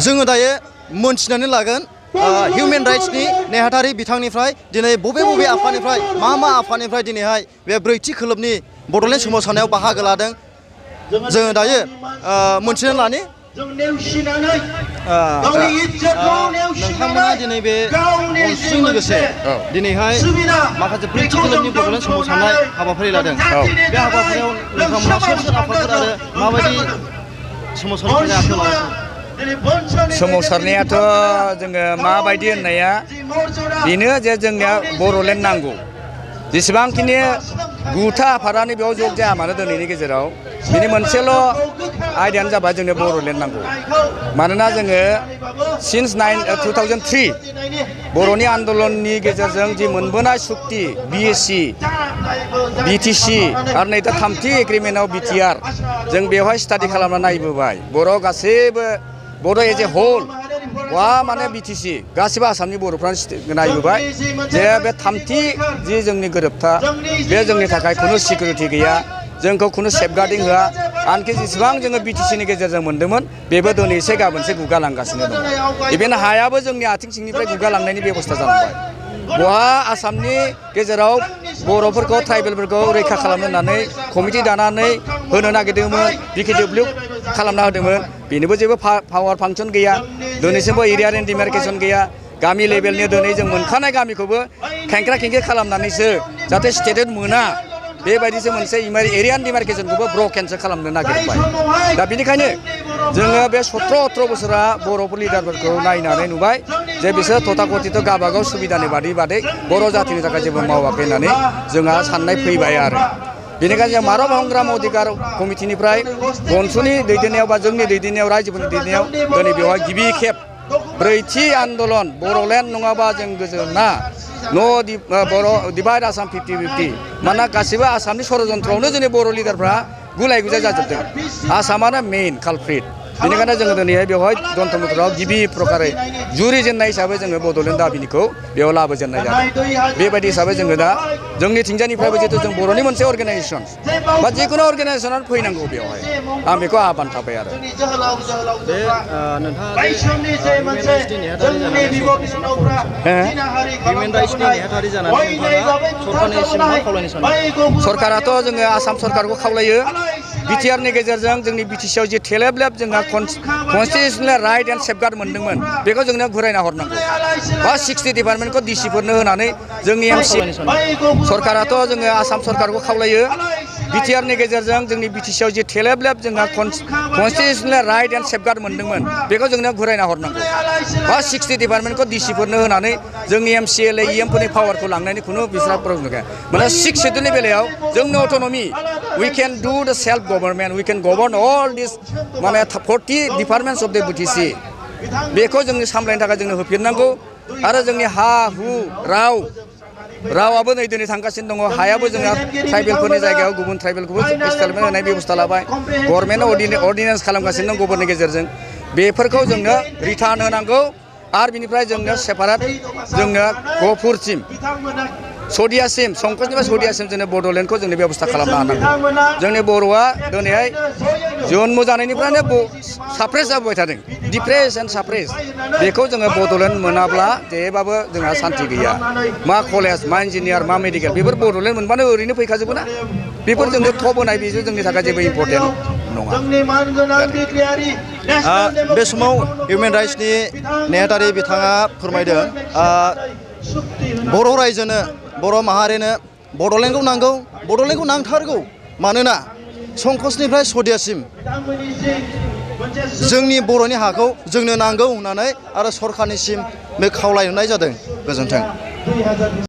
जोङो दायो मोनथिनानै लागोन हिउमेन राइट्सनि नेहाथारि बिथांनिफ्राय दिनै बबे आफादनिफ्राय मा आफादनिफ्राय दिनैहाय बे ब्रैथि खोलोबनि बड'लेण्ड सोमावसारनायाव बाहागो लादों जोङो दायो मोनथिनानै लानि नोंथांमोना दिनै बे बनसुजों लोगोसे दिनैहाय माखासे ब्रैथि खोलोबनि बड'लेण्ड सोमावसारनाय हाबाफारि लादों बे हाबाफारियाव नोंथांमोना सोर आफादफोर आरो माबायदि सोमावसारनाय आखायाव लागासिनो सोमावसारनायाथ' जोङो माबायदि होननाया बेनो जे जोंनिया बड'लेण्ड नांगौ जेसेबांखिनि गुथा आफादानो बेयाव जग जाया मानो दिनैनि गेजेराव बिनि मोनसेल' आयदायानो जाबाय जोंनो बड'लेण्ड नांगौ मानोना जोङो सिन्स 2003 बर'नि आन्दलननि गेजेरजों जि मोनबोनाय सुक्ति बिएसि बिटिसि आरो नै दा थामथि एग्रिमेन्टआव बिटिआर जों बेवहाय स्टाडि खालामना नायबोबाय बर' गासैबो बर' एज ए होल माने बिटिसि गासिबो आसामनि बर'फ्रानो नायबोबाय जे बे थामथि जि जोंनि गोरोबथा बे जोंनि थाखाय खुनु सिकिउरिटि गैया जोंखौ खुनु सेफगार्डिं होआ आनखि जेसेबां जोङो बिटिसिनि गेजेरजों मोन्दोंमोन बेबो दिनै एसे गाबोनसो गुगालांगासिनो दं इभेन हायाबो जोंनि आथिं सिंनिफ्राय गुगालांनायनि बेबस्था जालांबाय बहा आसामनि गेजेराव बर'फोरखौ ट्राइबेलफोरखौ रैखा खालामनो होननानै कमिटि दानानै होनो नागिरदोंमोन बिकेडब्लिउ खालामना होदोंमोन बेनिबो जेबो पावार फांसन गैया दिनैसिमबो एरियानि डिमार्केसन गैया गामि लेभेलनि दिनै जों मोनखानाय गामिखौबो खेंख्रा खेंख्रि खालामनानैसो जाहाथे स्टेटेट मोना बेबायदिसो मोनसे एरियान डिमार्केसनखौबो ब्रकेनसो खालामनो नागिरबाय दा बेनिखायनो जोङो बे 17-18 बोसोरा बर'फोर लिडारफोरखौ नायनानै नुबाय जे बिसोर तथाकथित गावबागाव सुबिदानि बादै बर' जातिनि थाखाय जेबो मावाखै होननानै जोंहा साननाय फैबाय आरो बेनिखायनो जों मानब संग्राम अधिकार कमिटिनिफ्राय बनसुनि दैदेननायाव बा जोंनि दैदेननायाव रायजोफोरनि दैदेननायाव दिनै बेवहाय गिबि खेब ब्रैथि आन्दलन बर'लेण्ड नङाबा जों गोजोना बर' डिभाइड आसाम 50-50 मानोना गासिबो आसामनि षड़यन्त्रआवनो जोंनि बर' लिडारफ्रा गुलाय गुजाय जाजोबदों आसामानो मेइन कालप्रिट बेनिखायनो जोङो दिनैहाय बेवहाय दन्तमुद्राव गिबि प्रकारै जुरिजेननाय हिसाबै जोङो बड'लेण्ड दाबिनिखौ बेयाव लाबोजेननाय जादों बेबायदि हिसाबै जोङो दा जोंनि थिंजानिफ्रायबो जिहेतु जों बर'नि मोनसे अर्गेनाइजेसन बा जिखुनु अर्गेनाइजेसनानो फैनांगौ बेवहाय आं बेखौ आह्वान थाबाय आरो बे सरकाराथ' जोङो आसाम सरकारखौ खावलायो बिटिआरनि गेजेरजों जोंनि बिटिसिआव जि थेलेबलेब जोंहा कनस्टिटिउसनेल राइट एन्ड सेफगार्ड मोनदोंमोन बेखौ जोंनो घुरायना हरनांगौ बा 60 डिपार्टमेन्टखौ डिसिफोरनो होनानै जोंनि एमसि सरकाराथ' जोङो आसाम सरकारखौ खावलायो बिटिआरनि गेजेरजों जोंनि बिटिसिआव जि थेलेबलेब जोंहा कनस्टिटिउसनेल राइट एन्ड सेफगार्ड मोनदोंमोन बेखौ जोंनो घुरायना हरनांगौ बा 60 डिपार्टमेन्टखौ डिसिफोरनो होनानै जोंनि एमसिएलए इएमफोरनि पावारखौ लांनायनि खुनु बिस्रा प्रब्लेम गैया माने 6 शेड्युलनि बेलायाव जोंनो अट'नमि we can do the self government we can govern all this माने 40 डिपार्टमेन्ट्स अफ द बिटिसि बेखौ जोंनि सामलायनो थाखाय जोंनो होफिननांगौ आरो जोंनि हा हु रावाबो नै दिनै थांगासिनो दङ हायाबो जोंहा ट्राइबेलफोरनि जायगायाव गुबुन ट्राइबेलखौबो एस्टाब्लिशमेन्ट होनाय बेबस्था लाबाय गभर्नमेन्टआ अर्डिनेन्स खालामगासिनो दं गभर्नमेन्टनि गेजेरजों बेफोरखौ जोंनो रिटार्न होनांगौ आरो बिनिफ्राय जोंनो सेपारेट जोंनो गहपुरसिम सदियासिम संकसनिफ्राय सदियासिम जोंनो बड'लेण्डखौ जोंनि बेबस्था खालामनो हानांगौ जोंनि बर'आ दिनैहाय जन्म जानायनिफ्रायनो साप्रेस जाबोबाय थादों डिप्रेस एन्ड साप्रेस बेखौ जोङो बड'लेण्ड मोनाब्ला जेबाबो जोंहा सान्थि गैया मा कलेज मा इन्जिनियार मा मेडिकेल बेफोर बड'लेण्ड मोनबानो ओरैनो फैखाजोबो ना बेफोर जोंनो थप होनाय बेजों जोंनि थाखाय जेबो इम्पर्टेन्ट नङा बे समाव हिउमेन राइट्सनि नेहाथारि बिथाङा फोरमायदों बर' रायजोनो बर' माहारिनो बड'लेण्डखौ नांथारगौ मानोना संकसनिफ्राय सदियासिम जोंनि बर'नि हाखौ जोंनो नांगौ होननानै आरो सरकारनिसिम बे खावलायनाय जादों गोजोन्थों।